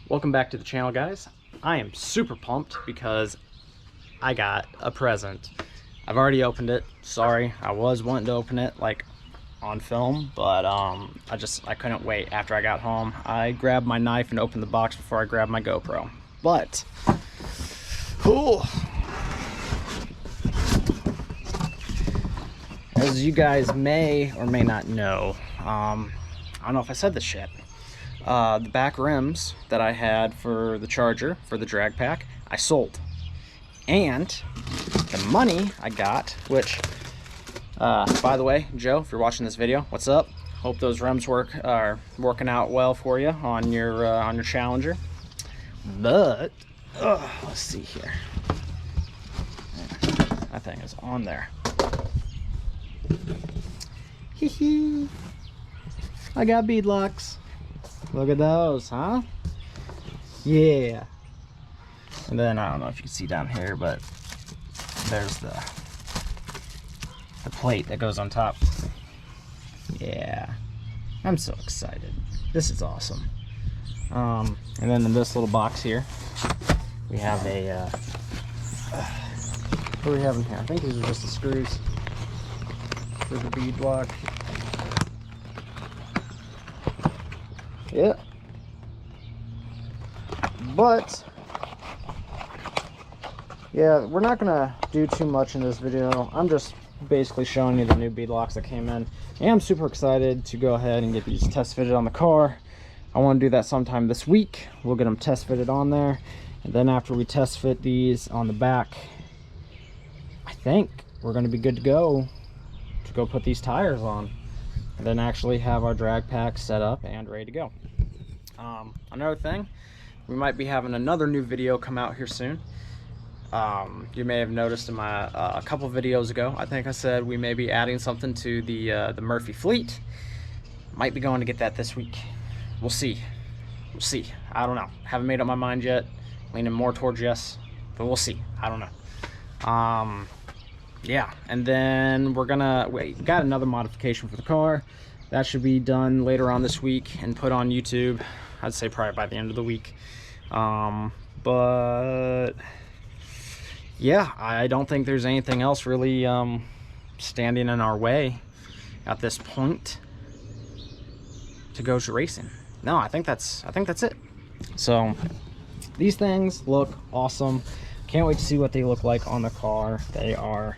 Welcome back to the channel, guys. I am super pumped because I got a present. I've already opened it. Sorry, I was wanting to open it like on film, but I couldn't wait. After I got home, I grabbed my knife and opened the box before I grabbed my GoPro. But as you guys may or may not know, I don't know if I said this yet. The back rims that I had for the Charger, for the drag pack, I sold. And the money I got, which, by the way, Joe, if you're watching this video, what's up? Hope those rims are working out well for you on your Challenger. But, let's see here. That thing is on there. Hee hee. I got Beadlocks. Look at those, huh? Yeah. And then I don't know if you can see down here, but there's the plate that goes on top. Yeah. I'm so excited. This is awesome. And then in this little box here, we have a what do we have in here? I think these are just the screws for the beadlock. Yeah. But yeah, we're not gonna do too much in this video. I'm just basically showing you the new beadlocks that came in. And I'm super excited to go ahead and get these test fitted on the car. I want to do that sometime this week. We'll get them test fitted on there, and then after we test fit these on the back, I think we're going to be good to go put these tires on, and then actually have our drag pack set up and ready to go. Another thing, we might be having another new video come out here soon. You may have noticed in my a couple videos ago, I think I said we may be adding something to the Murphy fleet. Might be going to get that this week. We'll see. We'll see. I don't know. Haven't made up my mind yet. Leaning more towards yes, but we'll see. I don't know. Yeah, and then we got another modification for the car that should be done later on this week and put on YouTube. I'd say probably by the end of the week. But yeah, I don't think there's anything else really standing in our way at this point to go to racing. No, I think that's it. So these things look awesome. Can't wait to see what they look like on the car. They are,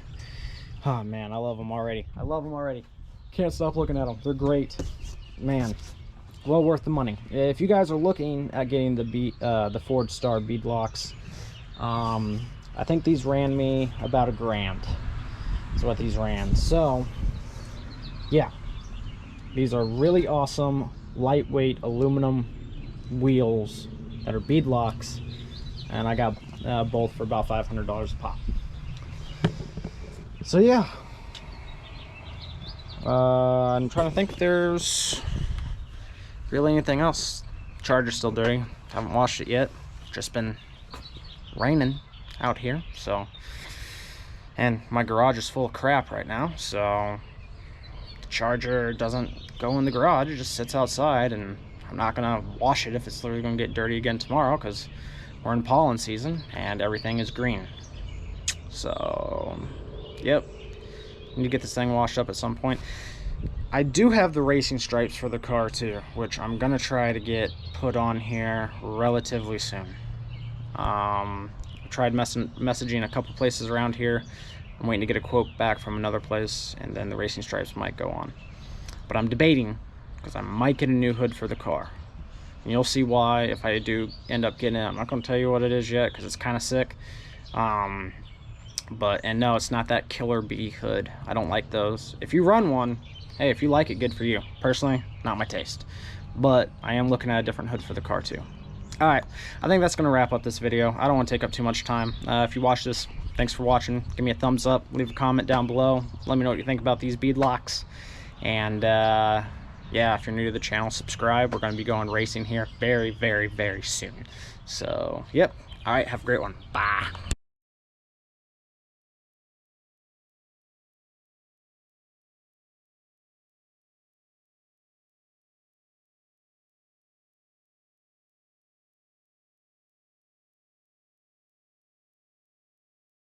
oh man, I love them already. I love them already. Can't stop looking at them. They're great, man. Well worth the money. If you guys are looking at getting the Forgestar Beadlocks, I think these ran me about $1,000. That's what these ran. So yeah, these are really awesome lightweight aluminum wheels that are Beadlocks, and I got both for about $500 a pop. So yeah, I'm trying to think if there's really anything else. Charger's still dirty, haven't washed it yet. Just been raining out here, so, and my garage is full of crap right now, so the Charger doesn't go in the garage, it just sits outside, and I'm not gonna wash it if it's literally gonna get dirty again tomorrow, because we're in pollen season and everything is green. So yep, need to get this thing washed up at some point. I do have the racing stripes for the car too, which I'm gonna try to get put on here relatively soon. I tried messaging a couple places around here. I'm waiting to get a quote back from another place, and then the racing stripes might go on. But I'm debating, because I might get a new hood for the car. And you'll see why if I do end up getting it. I'm not going to tell you what it is yet, because it's kind of sick. And no, it's not that killer bee hood. I don't like those. If you run one, hey, if you like it, good for you. Personally, not my taste. But I am looking at a different hood for the car too. Alright, I think that's going to wrap up this video. I don't want to take up too much time. If you watched this, thanks for watching. Give me a thumbs up, leave a comment down below. Let me know what you think about these beadlocks. And yeah, if you're new to the channel, subscribe. We're going to be going racing here very, very, very soon. So, yep. Alright, have a great one. Bye.